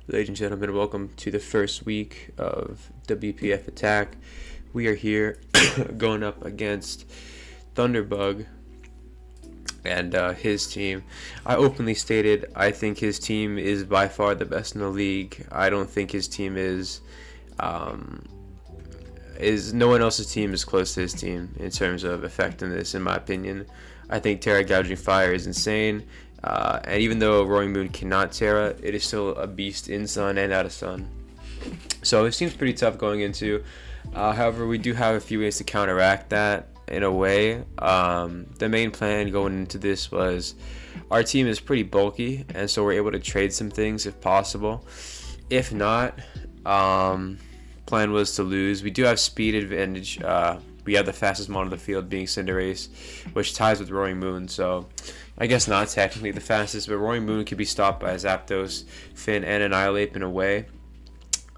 Ladies and gentlemen, welcome to the first week of WPF Attack. We are here going up against Thunderbug and his team. I openly stated I think his team is by far the best in the league. I don't think his team is no one else's team is close to his team in terms of effectiveness, in my opinion. I think Terra Gouging Fire is insane. And even though Roaring Moon cannot Terra, it is still a beast in Sun and out of Sun. So it seems pretty tough going into. However, we do have a few ways to counteract that in a way. The main plan going into this was our team is pretty bulky, and so we're able to trade some things if possible. If not, plan was to lose. We do have speed advantage. We have the fastest mod on the field being Cinderace, which ties with Roaring Moon, so I guess not technically the fastest, but Roaring Moon can be stopped by Zapdos, Finn, and Annihilate in a way.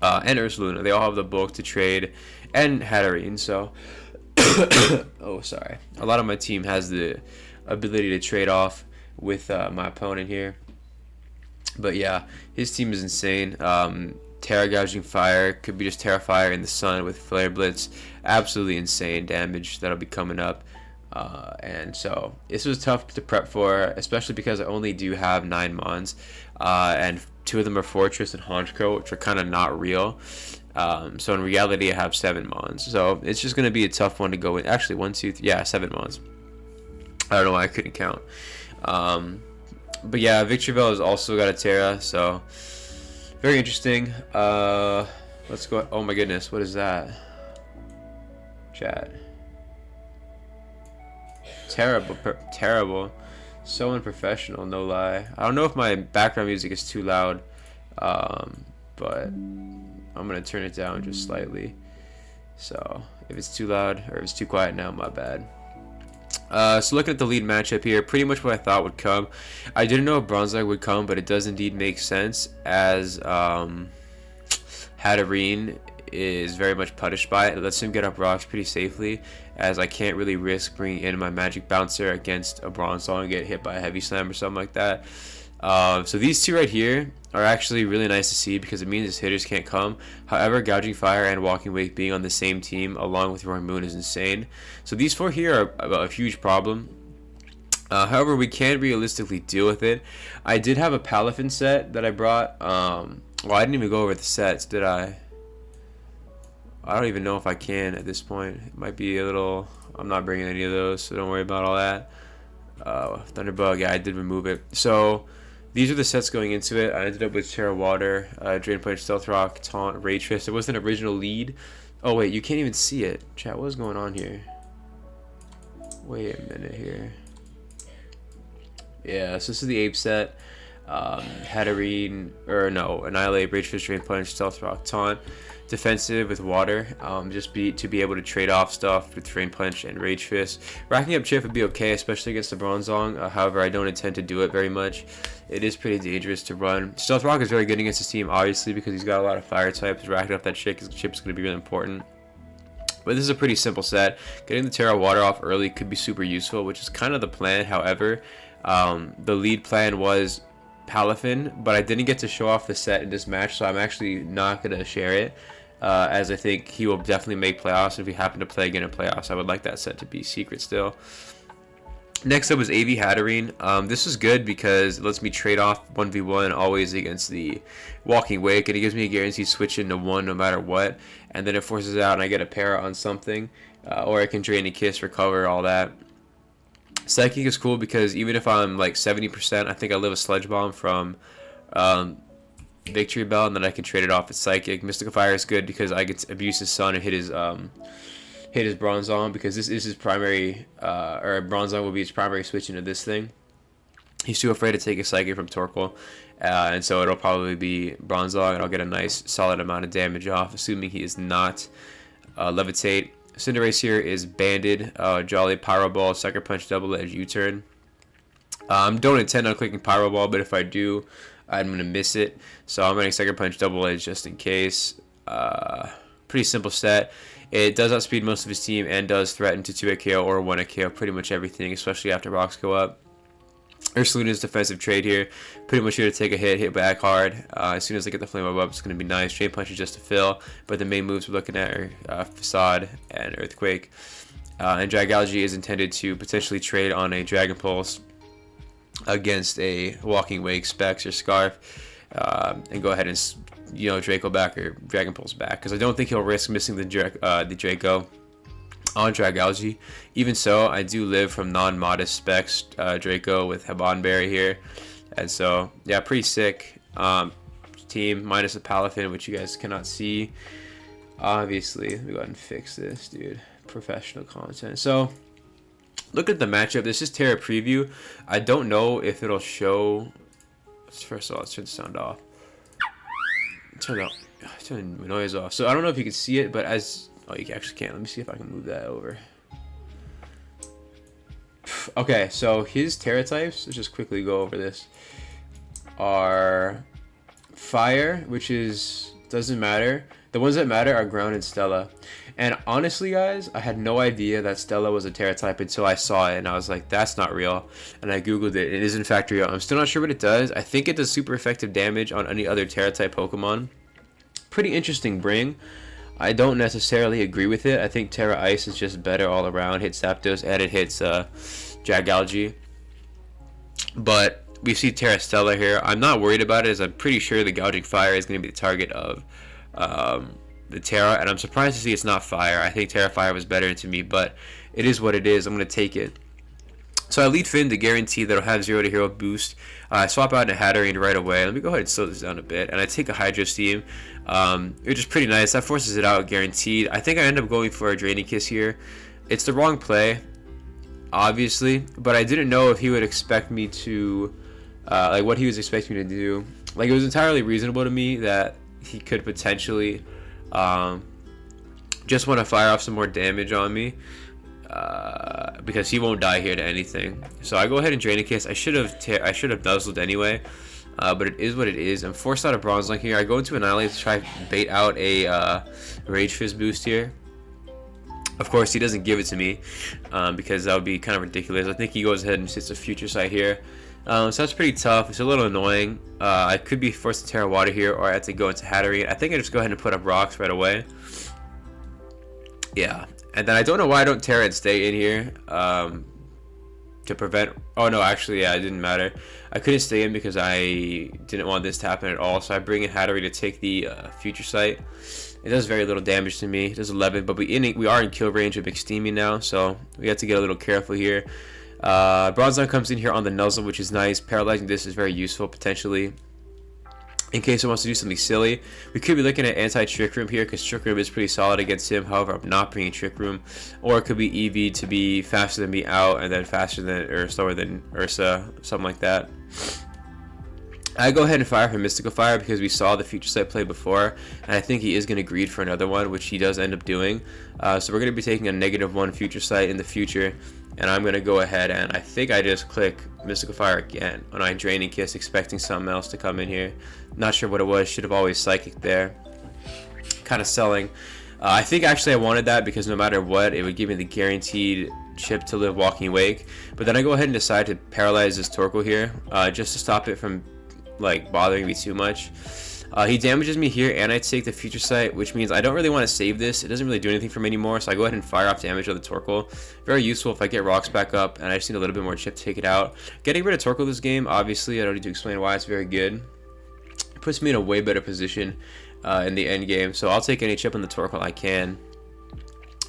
And Ursaluna, they all have the bulk to trade, and Hatterene, so oh, sorry. A lot of my team has the ability to trade off with my opponent here. But yeah, his team is insane. Terra Gouging Fire could be just Terra Fire in the Sun with Flare Blitz. Absolutely insane damage that'll be coming up. And so this was tough to prep for, especially because I only do have 9 mons, and 2 of them are Fortress and Honchkrow, which are kind of not real. So in reality, I have 7 mons. So it's just going to be a tough one to go in. Actually, 1, 2, 3, yeah, 7 mons. I don't know why I couldn't count. But yeah, Victreeville has also got a Terra, so very interesting. Let's go. Oh my goodness, what is that? Chat. Terrible. So unprofessional, no lie. I don't know if my background music is too loud, but I'm gonna turn it down just slightly. So if it's too loud or if it's too quiet now, my bad. So looking at the lead matchup here, pretty much what I thought would come. I didn't know if Bronzong would come, but it does indeed make sense, as Hatterene is very much punished by it. It lets him get up rocks pretty safely, as I can't really risk bringing in my Magic Bouncer against a Bronzong and get hit by a Heavy Slam or something like that. So these two right here are actually really nice to see, because it means his hitters can't come. However, Gouging Fire and Walking Wake being on the same team along with Roaring Moon is insane. So these 4 here are a huge problem. However, we can realistically deal with it. I did have a Palafin set that I brought. Well, I didn't even go over the sets, did I? I don't even know if I can at this point. It might be a little... I'm not bringing any of those, so don't worry about all that. Thunderbug, yeah, I did remove it. So these are the sets going into it. I ended up with Terra Water, Drain Punch, Stealth Rock, Taunt, Raytrist. It was an original lead. Oh wait, you can't even see it. Chat, what is going on here? Wait a minute here. Yeah, so this is the Ape set. Hatterene, or no, Annihilate, Raytrist, Drain Punch, Stealth Rock, Taunt. Defensive with water, to be able to trade off stuff with Drain Punch and Rage Fist. Racking up chip would be okay, especially against the Bronzong. However, I don't intend to do it very much. It is pretty dangerous to run. Stealth Rock is very good against his team, obviously, because he's got a lot of fire types. Racking up that chip is going to be really important. But this is a pretty simple set. Getting the Terra Water off early could be super useful, which is kind of the plan. However, the lead plan was Palafin, but I didn't get to show off the set in this match, so I'm actually not going to share it. As I think he will definitely make playoffs. If we happen to play again in playoffs, I would like that set to be secret still. Next up was AV Hatterene. This is good because it lets me trade off 1v1 always against the Walking Wake, and it gives me a guaranteed switch into 1 no matter what, and then it forces out and I get a para on something, or I can Drain and Kiss, recover, all that. Psychic is cool because even if I'm like 70%, I think I live a Sludge Bomb from Victory Bell, and then I can trade it off with Psychic. Mystical Fire is good because I get to abuse his Sun and hit his Bronzong, because this is his primary, or Bronzong will be his primary switch into this thing. He's too afraid to take a Psychic from Torkoal, and so it'll probably be Bronzong, and I'll get a nice solid amount of damage off, assuming he is not Levitate. Cinderace here is banded. Jolly, Pyro Ball, Sucker Punch, Double Edge, U-Turn. Don't intend on clicking Pyro Ball, but if I do, I'm going to miss it. So I'm running Sucker Punch, Double Edge just in case. Pretty simple set. It does outspeed most of his team and does threaten to 2-hit KO or 1-hit KO pretty much everything, especially after rocks go up. Ursaluna's defensive trade here, pretty much here to take a hit back hard. As soon as I get the flame up, it's going to be nice. Drain Punch is just to fill, but the main moves we're looking at are Facade and Earthquake. And Dragalge is intended to potentially trade on a Dragon Pulse against a Walking Wake, Specs, or Scarf, and go ahead and Draco back or Dragon Pulse back, because I don't think he'll risk missing the Draco on Dragalge. Even so, I do live from non-modest Specs Draco with Habanberry here, and so yeah, pretty sick team, minus the Palafin, which you guys cannot see. Obviously, let me go ahead and fix this, dude. Professional content. So look at the matchup. This is Terra preview. I don't know if it'll show. First of all, let's turn the sound off. Turn the noise off. So I don't know if you can see it, but you actually can't. Let me see if I can move that over. Okay, so his Terra types, let's just quickly go over this, are Fire, which doesn't matter. The ones that matter are Ground and Stella. And honestly, guys, I had no idea that Stella was a Terra type until I saw it, and I was like, that's not real. And I googled it. It is in fact real. I'm still not sure what it does. I think it does super effective damage on any other Terra type Pokemon. Pretty interesting bring. I don't necessarily agree with it. I think Terra Ice is just better all around. Hits Zapdos and it hits Dragalge. But we see Terra Stella here. I'm not worried about it, as I'm pretty sure the Gouging Fire is going to be the target of the Terra, and I'm surprised to see it's not Fire. I think Terra Fire was better to me, but it is what it is. I'm going to take it. So I lead Finn to guarantee that I'll have 0 to hero boost. I swap out a Hatterene right away. Let me go ahead and slow this down a bit, and I take a Hydro Steam, which is pretty nice. That forces it out guaranteed. I think I end up going for a Draining Kiss here. It's the wrong play, obviously, but I didn't know if he would expect me to, like what he was expecting me to do. Like, it was entirely reasonable to me that he could potentially just want to fire off some more damage on me, because he won't die here to anything. So I go ahead and Drain a Kiss. I should have nuzzled anyway, but it is what it is. I'm forced out of Bronzong here. I go into Annihilate to try bait out a Rage Fist boost here. Of course, he doesn't give it to me, because that would be kind of ridiculous. I think he goes ahead and sits a Future Sight here. So that's pretty tough. It's a little annoying. I could be forced to Terra Water here, or I have to go into Hatterene. I think I just go ahead and put up rocks right away. Yeah, and then I don't know why I don't Terra and stay in here to prevent. Oh no, actually, yeah, it didn't matter. I couldn't stay in because I didn't want this to happen at all. So I bring in Hatterene to take the Future Sight. It does very little damage to me. It does 11, but we are in kill range of McSteamy now, so we have to get a little careful here. Bronzong comes in here on the Nuzzle, which is nice. Paralyzing this is very useful potentially in case it wants to do something silly. We could be looking at anti-Trick Room here, because Trick Room is pretty solid against him. However, I'm not bringing Trick Room. Or it could be EV to be faster than me out, and then faster than, or slower than Ursa, something like that. I go ahead and fire for Mystical Fire because we saw the Future Sight play before, and I think he is going to greed for another one, which he does end up doing. So we're going to be taking a -1 Future Sight in the future, and I'm going to go ahead and I think I just click Mystical Fire again when I Draining Kiss, expecting something else to come in here. Not sure what it was. Should have always Psychic there. Kind of selling. I think actually I wanted that because no matter what, it would give me the guaranteed chip to live Walking Wake. But then I go ahead and decide to paralyze this Torkoal here, just to stop it from like bothering me too much. He damages me here, and I take the Future Sight, which means I don't really want to save this. It doesn't really do anything for me anymore, so I go ahead and fire off damage on the Torkoal. Very useful if I get rocks back up, and I just need a little bit more chip to take it out. Getting rid of Torkoal this game, obviously, I don't need to explain why it's very good. It puts me in a way better position in the end game, so I'll take any chip on the Torkoal I can.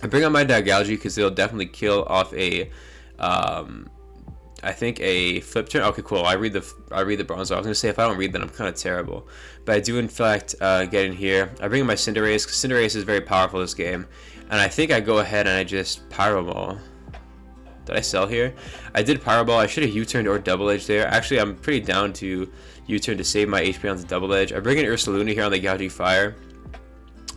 I bring on my Dragalge because it'll definitely kill off a I think a flip turn. Okay, cool. I read the Bronzong. I was gonna say if I don't read that, I'm kind of terrible, but I do in fact get in here. I bring in my Cinderace because Cinderace is very powerful this game, and I think I go ahead and I just Pyro Ball. Did I sell here? I did Pyro Ball. I should have U-turned or Double Edge there. Actually, I'm pretty down to U-turn to save my HP on the Double Edge. I bring in Ursaluna here on the Gouging Fire.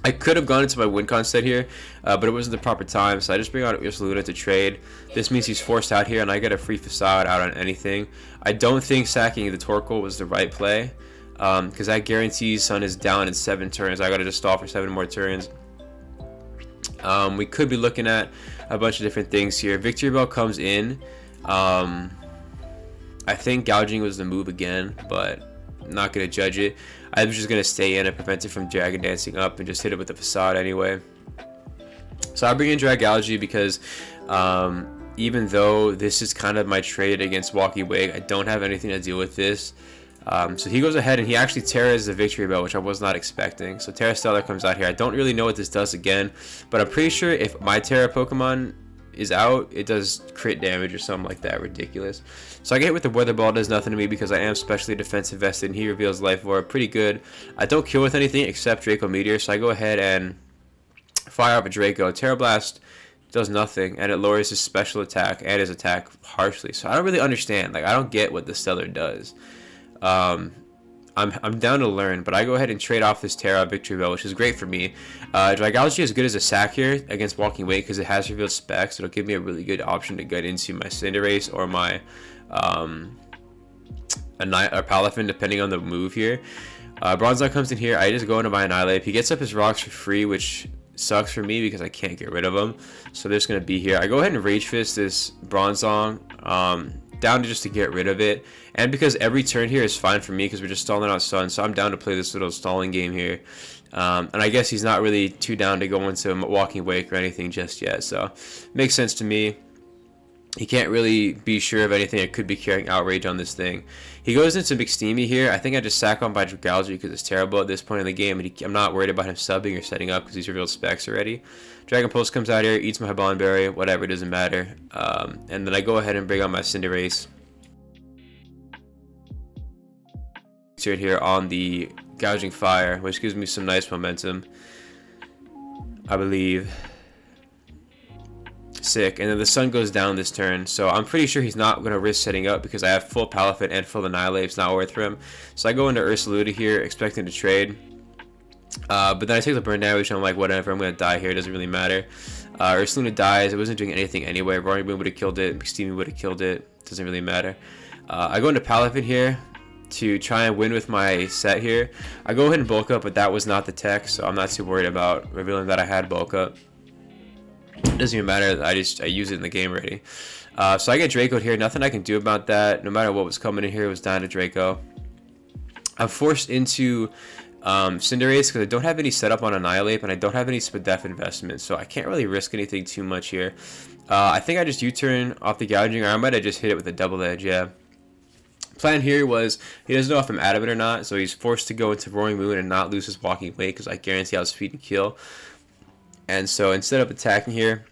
I could have gone into my Wincon set here, but it wasn't the proper time, so I just bring out Ursaluna to trade. This means he's forced out here, and I get a free Facade out on anything. I don't think sacking the Torkoal was the right play, because that guarantees Sun is down in 7 turns. I gotta just stall for 7 more turns. We could be looking at a bunch of different things here. Victory Bell comes in. I think gouging was the move again, but I'm not going to judge it. I'm just going to stay in and prevent it from dragon dancing up and just hit it with the facade anyway. So I bring in Dragalgy because even though this is kind of my trade against Walking Wake, I don't have anything to deal with this. So he goes ahead and he actually Terras the Victory Bell, which I was not expecting. So Terra Stellar comes out here. I don't really know what this does again, but I'm pretty sure if my Terra Pokemon is out, it does crit damage or something like that ridiculous. So I get hit with the Weather Ball, does nothing to me because I am specially defensive vested, and he reveals Life Orb. Pretty good. I don't kill with anything except Draco Meteor, so I go ahead and fire up a Draco. Terra Blast does nothing, and it lowers his special attack and his attack harshly. So I don't really understand. Like, I don't get what the Stellar does. I'm down to learn, but I go ahead and trade off this Terra Victory Bell, which is great for me. Dragalgy is good as a sack here against Walking Wake because it has revealed specs. It'll give me a really good option to get into my Cinderace or my Palafin, depending on the move here. Bronzong comes in here. I just go into my Annihilate. He gets up his rocks for free, which sucks for me because I can't get rid of them. So they're just going to be here. I go ahead and Rage Fist this Bronzong down to just to get rid of it. And because every turn here is fine for me because we're just stalling out Sun. So I'm down to play this little stalling game here. And I guess he's not really too down to go into Walking Wake or anything just yet. So makes sense to me. He can't really be sure of anything. It could be carrying Outrage on this thing. He goes into McSteamy here. I think I just sack on by Dragalgy because it's terrible at this point in the game. And I'm not worried about him subbing or setting up because he's revealed specs already. Dragon Pulse comes out here, eats my Bond Berry, whatever, it doesn't matter. And then I go ahead and bring on my Cinderace. Here on the Gouging Fire, which gives me some nice momentum, I believe. Sick. And then the Sun goes down this turn, so I'm pretty sure he's not going to risk setting up because I have full Palafin and full Annihilate. It's not worth for him. So I go into Ursaluda here expecting to trade, but then I take the burn damage and I'm like, whatever, I'm going to die here, it doesn't really matter. Ursaluda dies. It wasn't doing anything anyway. Roaring Boom would have killed it, McSteamy would have killed it, doesn't really matter. I go into Palafin here to try and win with my set here. I go ahead and bulk up, but that was not the tech, so I'm not too worried about revealing that I had bulk up. It doesn't even matter. I use it in the game already. So I get Draco'd here. Nothing I can do about that. No matter what was coming in here, it was down to Draco. I'm forced into Cinderace because I don't have any setup on Annihilate, and I don't have any Spadef investment, so I can't really risk anything too much here. I think I just U-turn off the Gouging, or I might have just hit it with a Double Edge, yeah. Plan here was he doesn't know if I'm out of it or not, so he's forced to go into Roaring Moon and not lose his Walking Wake because I guarantee outspeed and kill. And so instead of attacking here,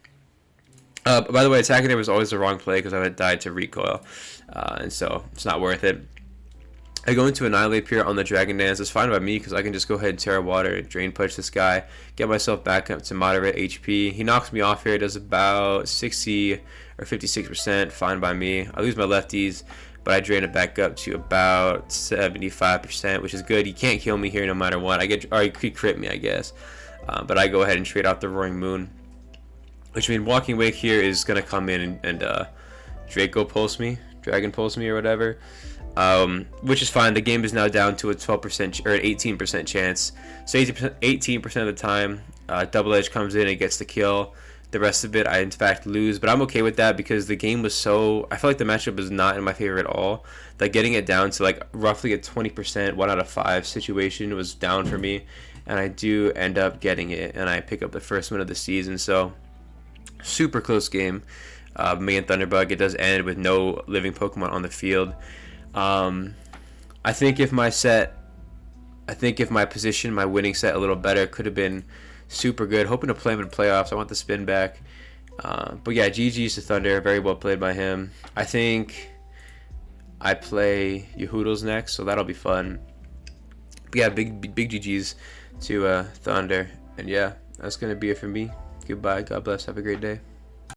by the way, attacking there was always the wrong play because I would have died to recoil, and so it's not worth it. I go into Annihilate here on the Dragon Dance. It's fine by me because I can just go ahead and Terra Water and Drain Punch this guy, get myself back up to moderate HP. He knocks me off here. Does about 60 or 56%. Fine by me. I lose my lefties, but I drain it back up to about 75%, which is good. He can't kill me here no matter what. Or he could crit me, I guess. But I go ahead and trade out the Roaring Moon, which means Walking Wake here is going to come in and Draco Pulse me, Dragon Pulse me or whatever. Which is fine. The game is now down to a 12% or an 18% chance. So 18% of the time, Double Edge comes in and gets the kill. The rest of it, I in fact lose, but I'm okay with that because the game was so. I feel like the matchup was not in my favor at all. Like getting it down to like roughly a 20%, 1 out of 5 situation was down for me, and I do end up getting it, and I pick up the first win of the season. So super close game. Me and Thunderbug. It does end with no living Pokemon on the field. I think if my position, my winning set a little better, could have been super good. Hoping to play him in playoffs. I want the spin back. But yeah, GG's to Thunder. Very well played by him. I think I play Yehoodles next, so that'll be fun. But yeah, big GG's to Thunder. And yeah, that's going to be it for me. Goodbye. God bless. Have a great day.